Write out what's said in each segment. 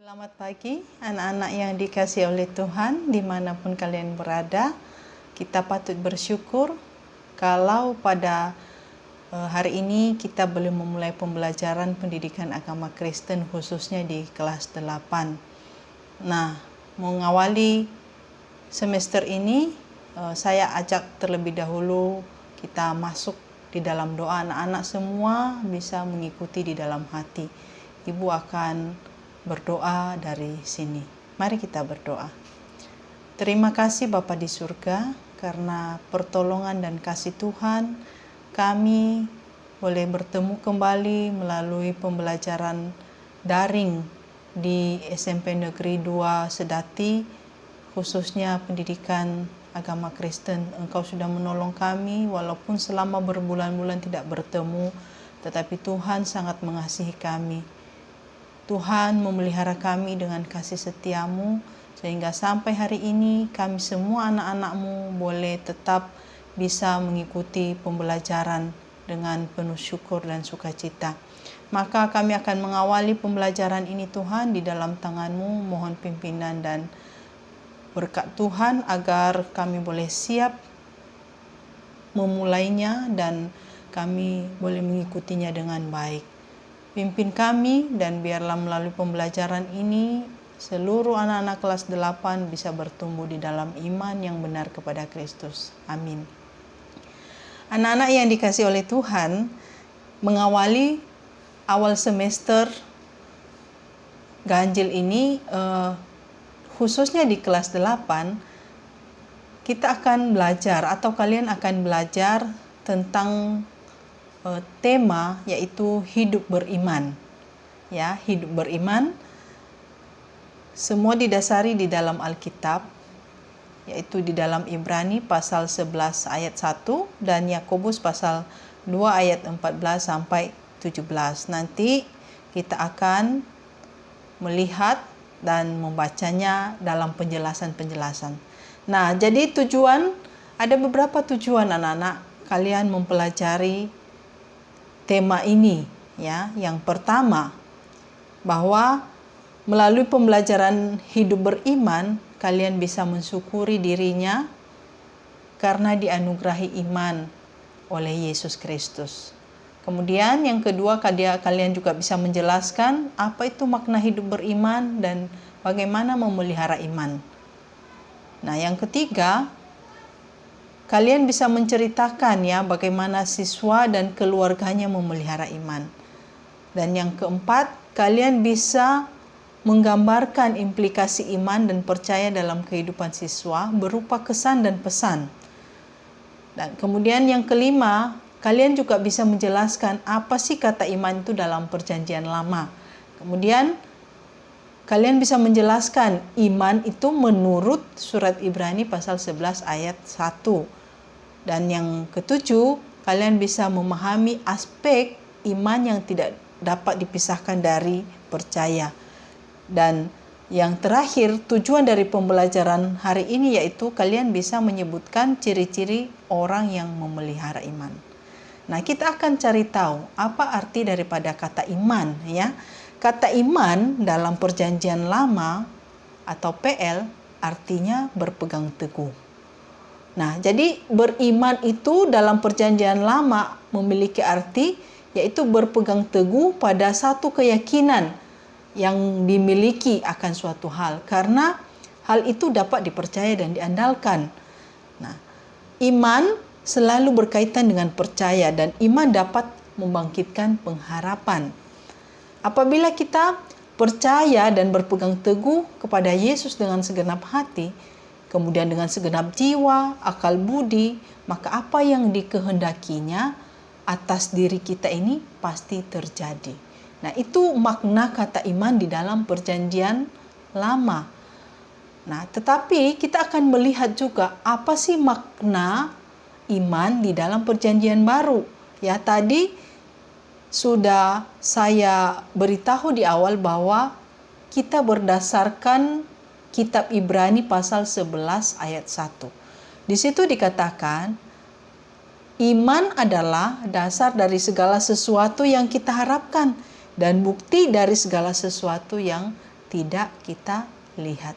Selamat pagi anak-anak yang dikasihi oleh Tuhan dimanapun kalian berada. Kita patut bersyukur kalau pada hari ini kita boleh memulai pembelajaran pendidikan agama Kristen khususnya di kelas 8. Nah, mengawali semester ini saya ajak terlebih dahulu kita masuk di dalam doa. Anak-anak semua bisa mengikuti di dalam hati. Ibu akan berdoa dari sini. Mari kita berdoa. Terima kasih Bapa di surga, karena pertolongan dan kasih Tuhan, kami boleh bertemu kembali melalui pembelajaran daring di SMP Negeri 2 Sedati, khususnya pendidikan agama Kristen. Engkau sudah menolong kami, walaupun selama berbulan-bulan tidak bertemu, tetapi Tuhan sangat mengasihi kami. Tuhan memelihara kami dengan kasih setiamu, sehingga sampai hari ini kami semua anak-anak-Mu boleh tetap bisa mengikuti pembelajaran dengan penuh syukur dan sukacita. Maka kami akan mengawali pembelajaran ini Tuhan di dalam tangan-Mu, mohon pimpinan dan berkat Tuhan agar kami boleh siap memulainya dan kami boleh mengikutinya dengan baik. Pimpin kami dan biarlah melalui pembelajaran ini seluruh anak-anak kelas 8 bisa bertumbuh di dalam iman yang benar kepada Kristus. Amin. Anak-anak yang dikasihi oleh Tuhan, mengawali awal semester ganjil ini khususnya di kelas 8 kita akan belajar atau kalian akan belajar tentang tema yaitu hidup beriman. Ya, hidup beriman semua didasari di dalam Alkitab, yaitu di dalam Ibrani pasal 11 ayat 1 dan Yakobus pasal 2 ayat 14 sampai 17. Nanti kita akan melihat dan membacanya dalam penjelasan-penjelasan. Nah, jadi ada beberapa tujuan anak-anak kalian mempelajari tema ini, ya. Yang pertama, bahwa melalui pembelajaran hidup beriman, kalian bisa mensyukuri dirinya karena dianugerahi iman oleh Yesus Kristus. Kemudian yang kedua, kalian juga bisa menjelaskan apa itu makna hidup beriman dan bagaimana memelihara iman. Nah, yang ketiga, kalian bisa menceritakan ya bagaimana siswa dan keluarganya memelihara iman. Dan yang keempat, kalian bisa menggambarkan implikasi iman dan percaya dalam kehidupan siswa berupa kesan dan pesan. Dan kemudian yang kelima, kalian juga bisa menjelaskan apa sih kata iman itu dalam Perjanjian Lama. Kemudian kalian bisa menjelaskan iman itu menurut surat Ibrani pasal 11 ayat 1. Dan yang ketujuh, kalian bisa memahami aspek iman yang tidak dapat dipisahkan dari percaya. Dan yang terakhir, tujuan dari pembelajaran hari ini yaitu kalian bisa menyebutkan ciri-ciri orang yang memelihara iman. Nah, kita akan cari tahu apa arti daripada kata iman, ya. Kata iman dalam Perjanjian Lama atau PL artinya berpegang teguh. Nah, jadi beriman itu dalam Perjanjian Lama memiliki arti yaitu berpegang teguh pada satu keyakinan yang dimiliki akan suatu hal, karena hal itu dapat dipercaya dan diandalkan. Nah, iman selalu berkaitan dengan percaya dan iman dapat membangkitkan pengharapan. Apabila kita percaya dan berpegang teguh kepada Yesus dengan segenap hati, kemudian dengan segenap jiwa, akal budi, maka apa yang dikehendakinya atas diri kita ini pasti terjadi. Nah, itu makna kata iman di dalam Perjanjian Lama. Nah, tetapi kita akan melihat juga apa sih makna iman di dalam Perjanjian Baru. Ya, tadi sudah saya beritahu di awal bahwa kita berdasarkan Kitab Ibrani pasal 11 ayat 1. Di situ dikatakan, iman adalah dasar dari segala sesuatu yang kita harapkan dan bukti dari segala sesuatu yang tidak kita lihat.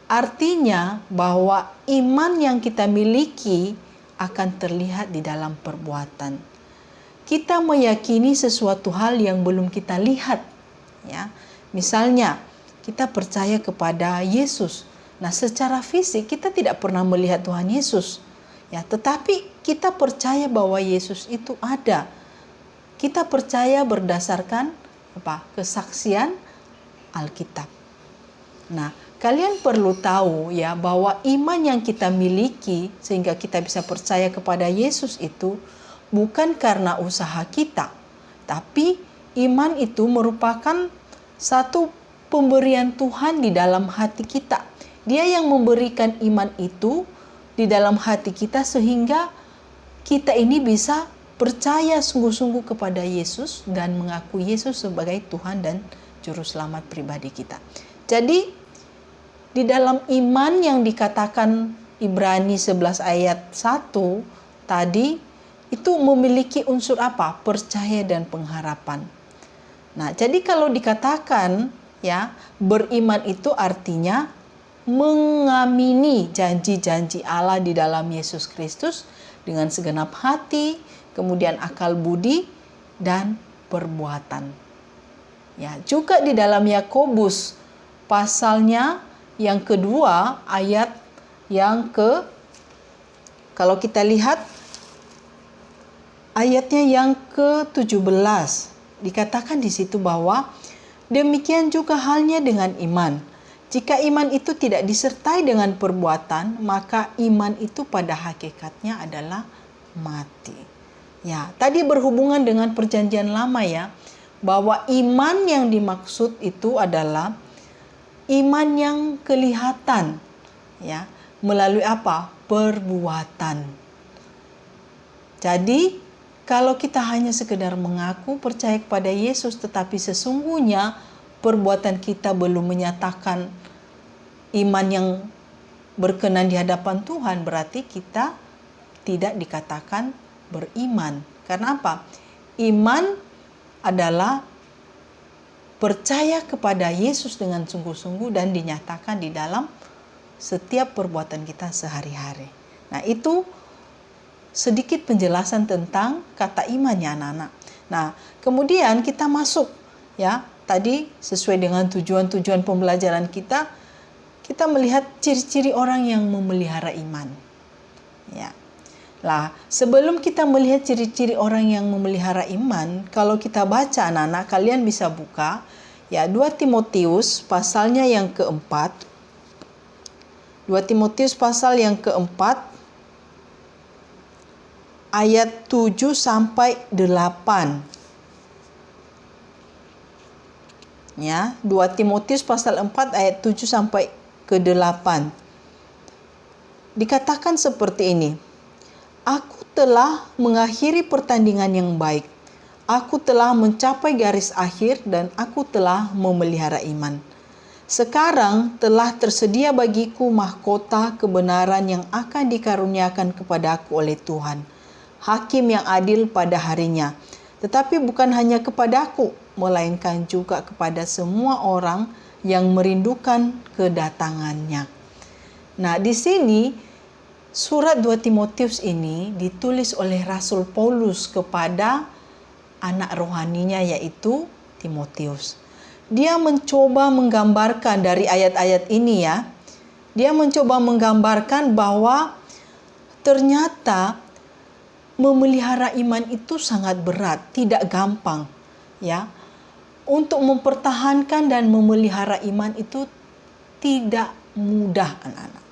Artinya bahwa iman yang kita miliki akan terlihat di dalam perbuatan. Kita meyakini sesuatu hal yang belum kita lihat, ya. Misalnya, kita percaya kepada Yesus. Nah, secara fisik kita tidak pernah melihat Tuhan Yesus, ya, tetapi kita percaya bahwa Yesus itu ada. Kita percaya berdasarkan kesaksian Alkitab. Nah, kalian perlu tahu ya bahwa iman yang kita miliki sehingga kita bisa percaya kepada Yesus itu bukan karena usaha kita, tapi iman itu merupakan satu pemberian Tuhan di dalam hati kita. Dia yang memberikan iman itu di dalam hati kita sehingga kita ini bisa percaya sungguh-sungguh kepada Yesus dan mengakui Yesus sebagai Tuhan dan Juru Selamat pribadi kita. Jadi di dalam iman yang dikatakan Ibrani 11 ayat 1 tadi itu memiliki unsur apa? Percaya dan pengharapan. Nah, jadi kalau dikatakan ya, beriman itu artinya mengamini janji-janji Allah di dalam Yesus Kristus dengan segenap hati, kemudian akal budi dan perbuatan. Ya, juga di dalam Yakobus pasalnya yang kedua ayat yang kalau kita lihat ayatnya yang ke-17 dikatakan di situ bahwa demikian juga halnya dengan iman. Jika iman itu tidak disertai dengan perbuatan, maka iman itu pada hakikatnya adalah mati. Ya, tadi berhubungan dengan perjanjian lama ya, bahwa iman yang dimaksud itu adalah iman yang kelihatan ya, melalui apa? Perbuatan. Jadi, kalau kita hanya sekedar mengaku percaya kepada Yesus tetapi sesungguhnya perbuatan kita belum menyatakan iman yang berkenan di hadapan Tuhan, berarti kita tidak dikatakan beriman. Karena apa? Iman adalah percaya kepada Yesus dengan sungguh-sungguh dan dinyatakan di dalam setiap perbuatan kita sehari-hari. Nah, itu sedikit penjelasan tentang kata iman ya anak-anak. Nah, kemudian kita masuk ya, tadi sesuai dengan tujuan-tujuan pembelajaran kita melihat ciri-ciri orang yang memelihara iman. Ya. Lah, sebelum kita melihat ciri-ciri orang yang memelihara iman, kalau kita baca anak-anak, kalian bisa buka ya 2 Timotius pasalnya yang keempat. 2 Timotius pasal yang keempat ayat 7 sampai 8. Ya, 2 Timotius pasal 4 ayat 7 sampai ke 8. Dikatakan seperti ini. Aku telah mengakhiri pertandingan yang baik. Aku telah mencapai garis akhir dan aku telah memelihara iman. Sekarang telah tersedia bagiku mahkota kebenaran yang akan dikaruniakan kepadaku oleh Tuhan, Hakim yang adil pada harinya. Tetapi bukan hanya kepadaku, melainkan juga kepada semua orang yang merindukan kedatangannya. Nah, di sini surat 2 Timotius ini ditulis oleh Rasul Paulus kepada anak rohaninya yaitu Timotius. Dia mencoba menggambarkan dari ayat-ayat ini ya. Dia mencoba menggambarkan bahwa ternyata memelihara iman itu sangat berat, tidak gampang ya. Untuk mempertahankan dan memelihara iman itu tidak mudah anak-anak.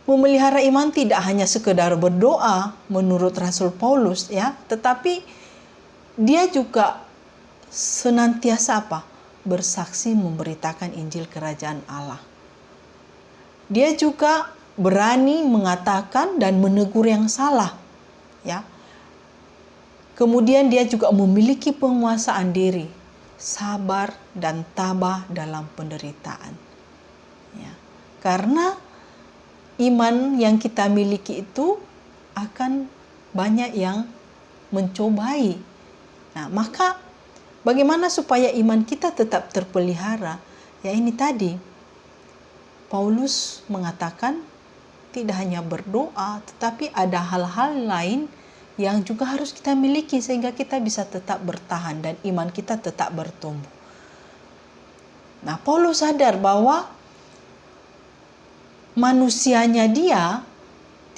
Memelihara iman tidak hanya sekedar berdoa menurut Rasul Paulus ya, tetapi dia juga senantiasa bersaksi memberitakan Injil Kerajaan Allah. Dia juga berani mengatakan dan menegur yang salah ya. Kemudian dia juga memiliki penguasaan diri, sabar dan tabah dalam penderitaan. Ya. Karena iman yang kita miliki itu akan banyak yang mencobai. Nah, maka Bagaimana supaya iman kita tetap terpelihara? Ya ini tadi, Paulus mengatakan tidak hanya berdoa, tetapi ada hal-hal lain yang juga harus kita miliki sehingga kita bisa tetap bertahan dan iman kita tetap bertumbuh. Nah, Paulus sadar bahwa manusianya dia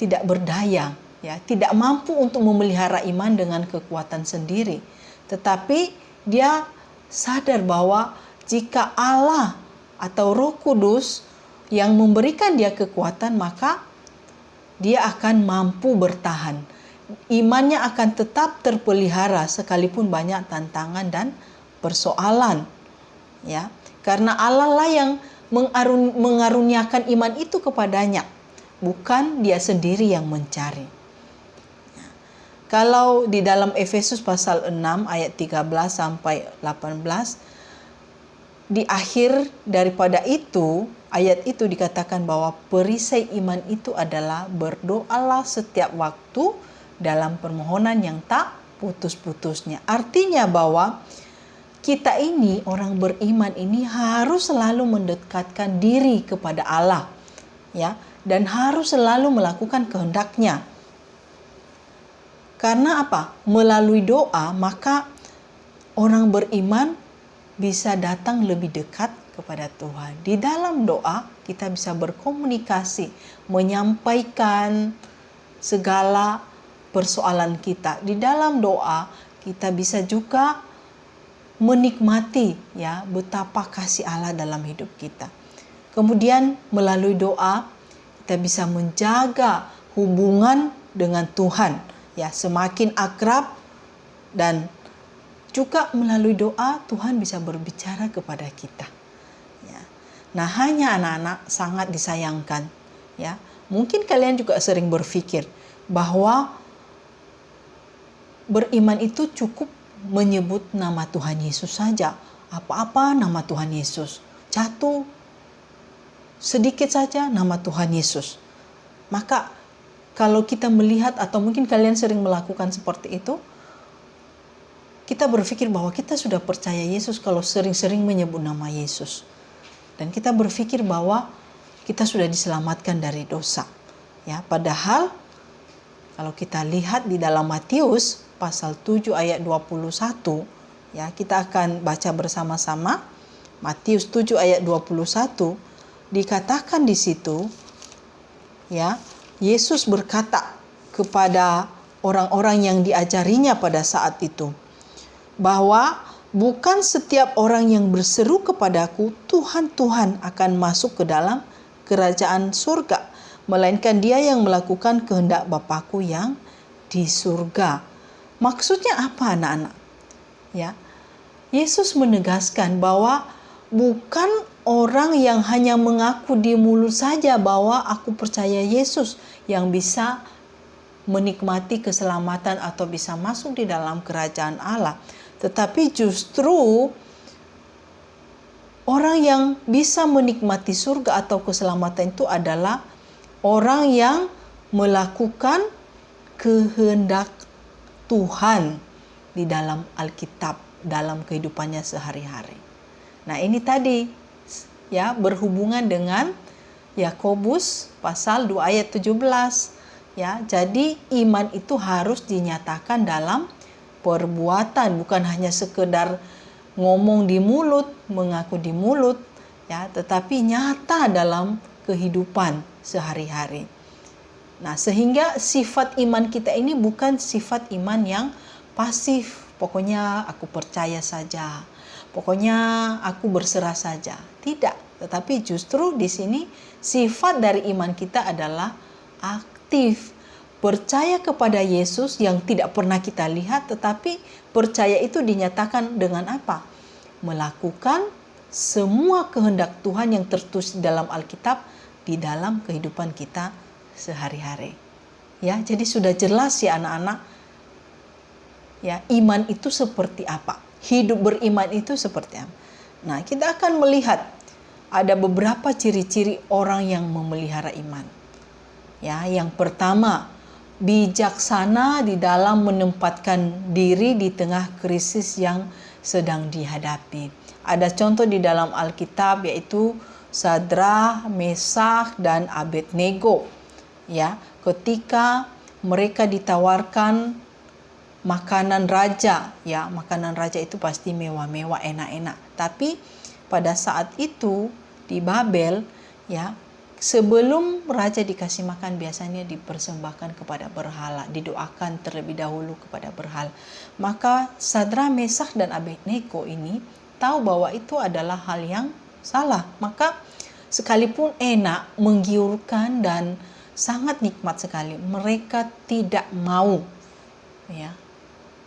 tidak berdaya, ya, tidak mampu untuk memelihara iman dengan kekuatan sendiri. Tetapi dia sadar bahwa jika Allah atau Roh Kudus yang memberikan dia kekuatan, maka dia akan mampu bertahan. Imannya akan tetap terpelihara sekalipun banyak tantangan dan persoalan. Ya, karena Allah lah yang mengaruniakan iman itu kepadanya, bukan dia sendiri yang mencari. Kalau di dalam Efesus pasal 6 ayat 13 sampai 18, di akhir daripada itu, ayat itu dikatakan bahwa perisai iman itu adalah berdoalah setiap waktu dalam permohonan yang tak putus-putusnya. Artinya bahwa kita ini, orang beriman ini harus selalu mendekatkan diri kepada Allah, ya, dan harus selalu melakukan kehendak-Nya. Karena apa? Melalui doa, maka orang beriman bisa datang lebih dekat kepada Tuhan. Di dalam doa, kita bisa berkomunikasi, menyampaikan segala persoalan kita. Di dalam doa, kita bisa juga menikmati, ya, betapa kasih Allah dalam hidup kita. Kemudian melalui doa, kita bisa menjaga hubungan dengan Tuhan, ya, semakin akrab, dan juga melalui doa Tuhan bisa berbicara kepada kita. Ya. Nah, hanya anak-anak sangat disayangkan, ya. Mungkin kalian juga sering berpikir bahwa beriman itu cukup menyebut nama Tuhan Yesus saja. Apa-apa nama Tuhan Yesus. Jatuh sedikit saja nama Tuhan Yesus. Maka kalau kita melihat atau mungkin kalian sering melakukan seperti itu, kita berpikir bahwa kita sudah percaya Yesus kalau sering-sering menyebut nama Yesus. Dan kita berpikir bahwa kita sudah diselamatkan dari dosa. Ya, padahal kalau kita lihat di dalam Matius pasal 7 ayat 21, ya, kita akan baca bersama-sama. Matius 7 ayat 21 dikatakan di situ, ya, Yesus berkata kepada orang-orang yang diajarinya pada saat itu bahwa bukan setiap orang yang berseru kepadaku Tuhan, Tuhan akan masuk ke dalam kerajaan surga, melainkan dia yang melakukan kehendak Bapakku yang di surga. Maksudnya apa, anak-anak? Ya, Yesus menegaskan bahwa bukan orang yang hanya mengaku di mulut saja bahwa aku percaya Yesus yang bisa menikmati keselamatan atau bisa masuk di dalam kerajaan Allah. Tetapi justru orang yang bisa menikmati surga atau keselamatan itu adalah orang yang melakukan kehendak Tuhan di dalam Alkitab, dalam kehidupannya sehari-hari. Nah, ini tadi, ya, berhubungan dengan Yakobus pasal 2 ayat 17. Ya, jadi iman itu harus dinyatakan dalam perbuatan, bukan hanya sekedar ngomong di mulut, mengaku di mulut, ya, tetapi nyata dalam kehidupan sehari-hari. Nah, sehingga sifat iman kita ini bukan sifat iman yang pasif. Pokoknya aku percaya saja. Pokoknya aku berserah saja. Tidak, tetapi justru di sini sifat dari iman kita adalah aktif. Percaya kepada Yesus yang tidak pernah kita lihat, tetapi percaya itu dinyatakan dengan apa? Melakukan semua kehendak Tuhan yang tertulis dalam Alkitab di dalam kehidupan kita sehari-hari. Ya, jadi sudah jelas ya anak-anak. Ya, iman itu seperti apa? Hidup beriman itu seperti apa? Nah, kita akan melihat ada beberapa ciri-ciri orang yang memelihara iman. Ya, yang pertama, bijaksana di dalam menempatkan diri di tengah krisis yang sedang dihadapi. Ada contoh di dalam Alkitab, yaitu Sadrak, Mesak, dan Abednego. Ya, ketika mereka ditawarkan makanan raja, ya, makanan raja itu pasti mewah-mewah, enak-enak. Tapi pada saat itu di Babel, ya, sebelum raja dikasih makan biasanya dipersembahkan kepada berhala, didoakan terlebih dahulu kepada berhala. Maka Sadrak, Mesak, dan Abednego ini tahu bahwa itu adalah hal yang salah. Maka sekalipun enak, menggiurkan, dan sangat nikmat sekali, mereka tidak mau, ya,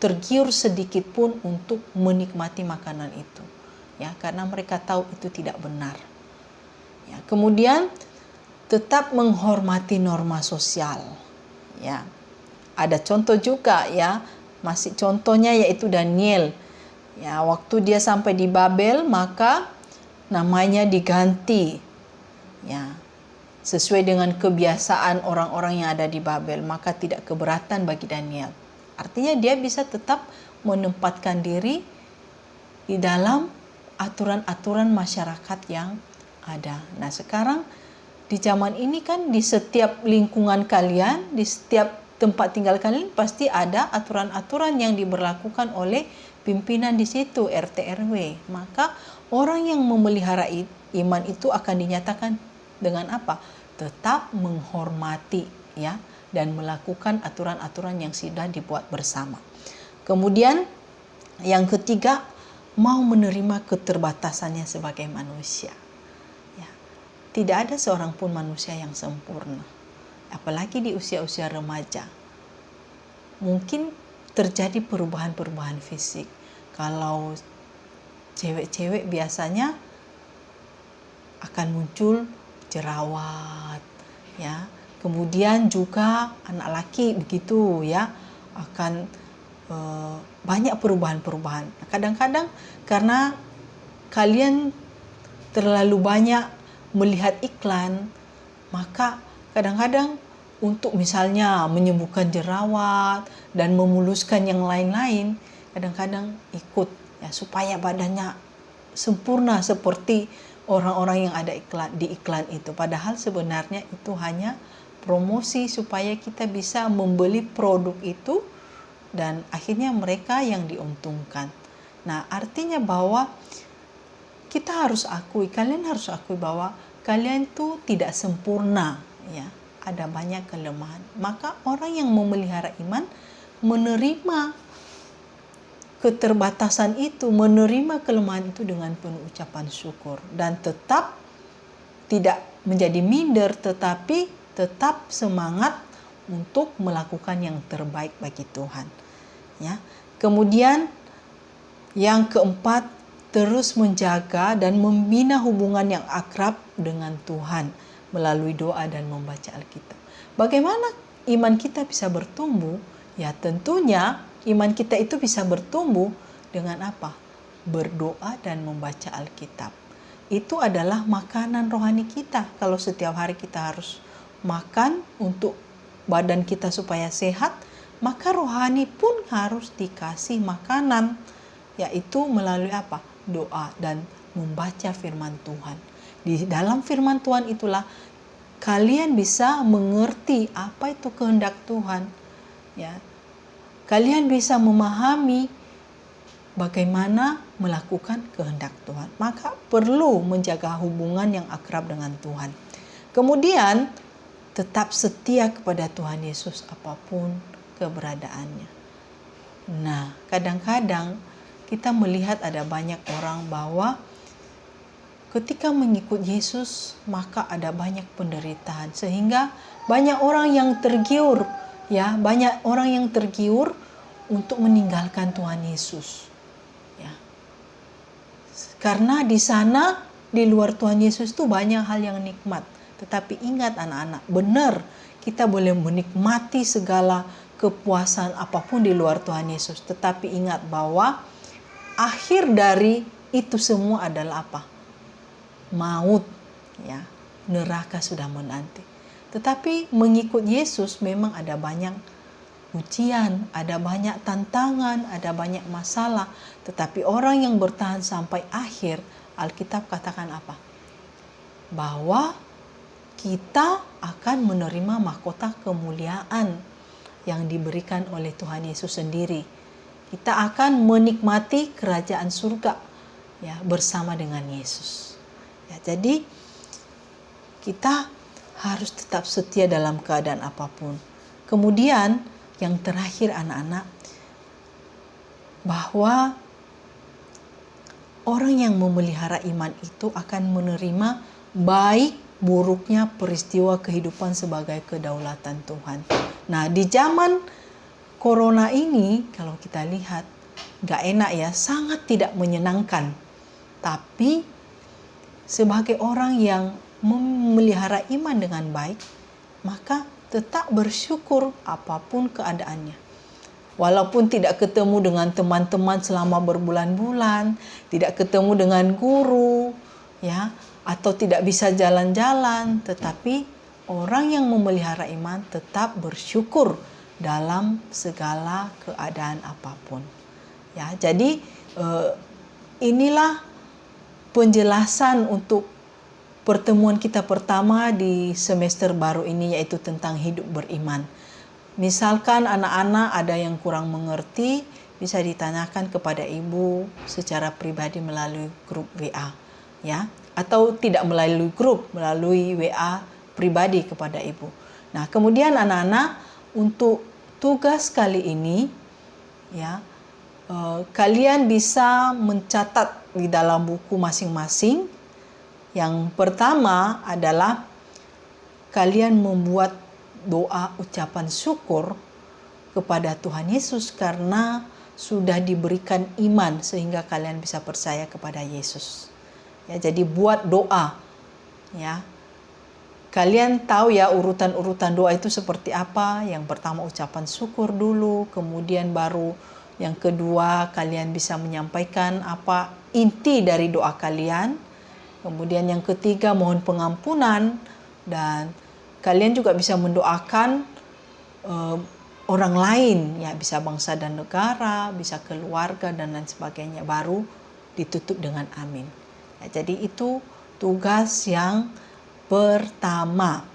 tergiur sedikit pun untuk menikmati makanan itu, ya, karena mereka tahu itu tidak benar. Ya, kemudian tetap menghormati norma sosial. Ya, ada contoh juga, ya, masih contohnya yaitu Daniel. Ya, waktu dia sampai di Babel, maka namanya diganti, ya, sesuai dengan kebiasaan orang-orang yang ada di Babel. Maka tidak keberatan bagi Daniel. Artinya dia bisa tetap menempatkan diri di dalam aturan-aturan masyarakat yang ada. Nah, sekarang di zaman ini kan di setiap lingkungan kalian, di setiap tempat tinggal kalian pasti ada aturan-aturan yang diberlakukan oleh pimpinan di situ, RT RW. Maka orang yang memelihara iman itu akan dinyatakan dengan apa? Tetap menghormati, ya, dan melakukan aturan-aturan yang sudah dibuat bersama. Kemudian yang ketiga, mau menerima keterbatasannya sebagai manusia. Tidak ada seorang pun manusia yang sempurna. Apalagi di usia-usia remaja. Mungkin terjadi perubahan-perubahan fisik. Kalau cewek-cewek biasanya akan muncul jerawat, ya. Kemudian juga anak laki begitu, ya, akan banyak perubahan-perubahan. Kadang-kadang karena kalian terlalu banyak melihat iklan, maka kadang-kadang untuk misalnya menyembuhkan jerawat dan memuluskan yang lain-lain, kadang-kadang ikut, ya, supaya badannya sempurna seperti orang-orang yang ada di iklan itu. Padahal sebenarnya itu hanya promosi supaya kita bisa membeli produk itu dan akhirnya mereka yang diuntungkan. Nah, artinya bahwa kita harus akui, kalian harus akui bahwa kalian itu tidak sempurna, ya, ada banyak kelemahan. Maka orang yang memelihara iman menerima keterbatasan itu, menerima kelemahan itu dengan penuh ucapan syukur dan tetap tidak menjadi minder, tetapi tetap semangat untuk melakukan yang terbaik bagi Tuhan, ya. Kemudian yang keempat, terus menjaga dan membina hubungan yang akrab dengan Tuhan melalui doa dan membaca Alkitab. Bagaimana iman kita bisa bertumbuh? Ya, tentunya iman kita itu bisa bertumbuh dengan apa? Berdoa dan membaca Alkitab. Itu adalah makanan rohani kita. Kalau setiap hari kita harus makan untuk badan kita supaya sehat, maka rohani pun harus dikasih makanan, yaitu melalui apa? Doa dan membaca firman Tuhan. Di dalam firman Tuhan itulah kalian bisa mengerti apa itu kehendak Tuhan, ya. Kalian bisa memahami bagaimana melakukan kehendak Tuhan. Maka perlu menjaga hubungan yang akrab dengan Tuhan. Kemudian tetap setia kepada Tuhan Yesus apapun keberadaannya. Nah, kadang-kadang kita melihat ada banyak orang bahwa ketika mengikut Yesus maka ada banyak penderitaan, sehingga banyak orang yang tergiur, ya, banyak orang yang tergiur untuk meninggalkan Tuhan Yesus, ya. Karena di sana, di luar Tuhan Yesus itu banyak hal yang nikmat. Tetapi ingat anak-anak, benar kita boleh menikmati segala kepuasan apapun di luar Tuhan Yesus, tetapi ingat bahwa akhir dari itu semua adalah apa? Maut, ya. Neraka sudah menanti. Tetapi mengikut Yesus memang ada banyak ujian, ada banyak tantangan, ada banyak masalah. Tetapi orang yang bertahan sampai akhir, Alkitab katakan apa? Bahwa kita akan menerima mahkota kemuliaan yang diberikan oleh Tuhan Yesus sendiri. Kita akan menikmati kerajaan surga ya bersama dengan Yesus. Ya, jadi kita harus tetap setia dalam keadaan apapun. Kemudian yang terakhir anak-anak, bahwa orang yang memelihara iman itu akan menerima baik buruknya peristiwa kehidupan sebagai kedaulatan Tuhan. Nah, di zaman corona ini kalau kita lihat gak enak ya, sangat tidak menyenangkan. Tapi sebagai orang yang memelihara iman dengan baik, maka tetap bersyukur apapun keadaannya. Walaupun tidak ketemu dengan teman-teman selama berbulan-bulan, tidak ketemu dengan guru, ya, atau tidak bisa jalan-jalan, tetapi orang yang memelihara iman tetap bersyukur dalam segala keadaan apapun. Ya, jadi inilah penjelasan untuk pertemuan kita pertama di semester baru ini, yaitu tentang hidup beriman. Misalkan anak-anak ada yang kurang mengerti, bisa ditanyakan kepada ibu secara pribadi melalui grup WA, ya, atau tidak melalui grup, melalui WA pribadi kepada ibu. Nah, kemudian anak-anak untuk tugas kali ini, ya, kalian bisa mencatat di dalam buku masing-masing. Yang pertama adalah kalian membuat doa ucapan syukur kepada Tuhan Yesus karena sudah diberikan iman sehingga kalian bisa percaya kepada Yesus. Ya, jadi buat doa, ya. Kalian tahu ya urutan-urutan doa itu seperti apa? Yang pertama ucapan syukur dulu, kemudian baru yang kedua kalian bisa menyampaikan apa inti dari doa kalian. Kemudian yang ketiga mohon pengampunan, dan kalian juga bisa mendoakan orang lain, ya, bisa bangsa dan negara, bisa keluarga dan lain sebagainya, baru ditutup dengan amin. Ya, jadi itu tugas yang pertama.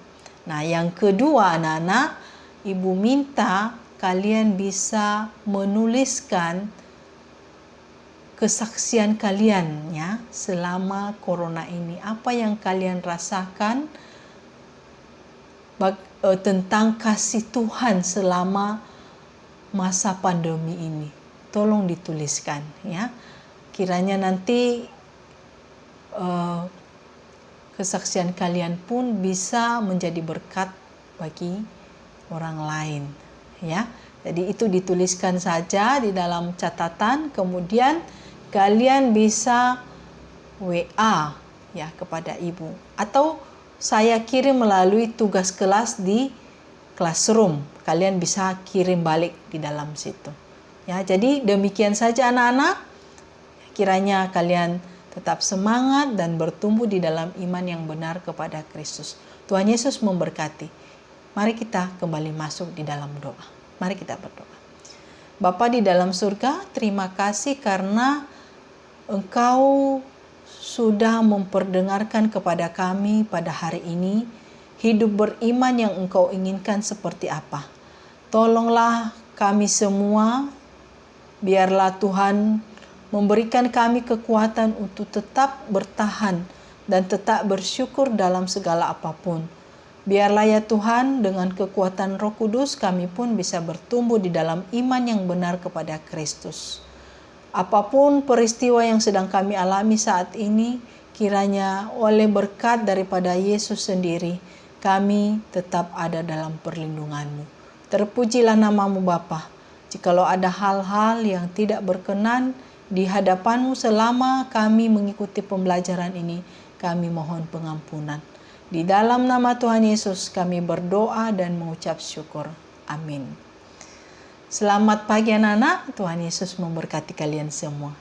Nah, yang kedua anak-anak, ibu minta kalian bisa menuliskan kesaksian kalian ya selama corona ini. Apa yang kalian rasakan tentang kasih Tuhan selama masa pandemi ini. Tolong dituliskan ya. Kiranya nanti kesaksian kalian pun bisa menjadi berkat bagi orang lain ya. Jadi itu dituliskan saja di dalam catatan, kemudian kalian bisa WA ya kepada ibu, atau saya kirim melalui tugas kelas di classroom. Kalian bisa kirim balik di dalam situ. Ya, jadi demikian saja anak-anak. Kiranya kalian tetap semangat dan bertumbuh di dalam iman yang benar kepada Kristus. Tuhan Yesus memberkati. Mari kita kembali masuk di dalam doa. Mari kita berdoa. Bapa di dalam surga, terima kasih karena Engkau sudah memperdengarkan kepada kami pada hari ini hidup beriman yang Engkau inginkan seperti apa. Tolonglah kami semua, biarlah Tuhan memberikan kami kekuatan untuk tetap bertahan dan tetap bersyukur dalam segala apapun. Biarlah ya Tuhan, dengan kekuatan Roh Kudus kami pun bisa bertumbuh di dalam iman yang benar kepada Kristus. Apapun peristiwa yang sedang kami alami saat ini, kiranya oleh berkat daripada Yesus sendiri, kami tetap ada dalam perlindungan-Mu. Terpujilah nama-Mu Bapa. Jikalau ada hal-hal yang tidak berkenan di hadapan-Mu selama kami mengikuti pembelajaran ini, kami mohon pengampunan. Di dalam nama Tuhan Yesus kami berdoa dan mengucap syukur. Amin. Selamat pagi anak-anak, Tuhan Yesus memberkati kalian semua.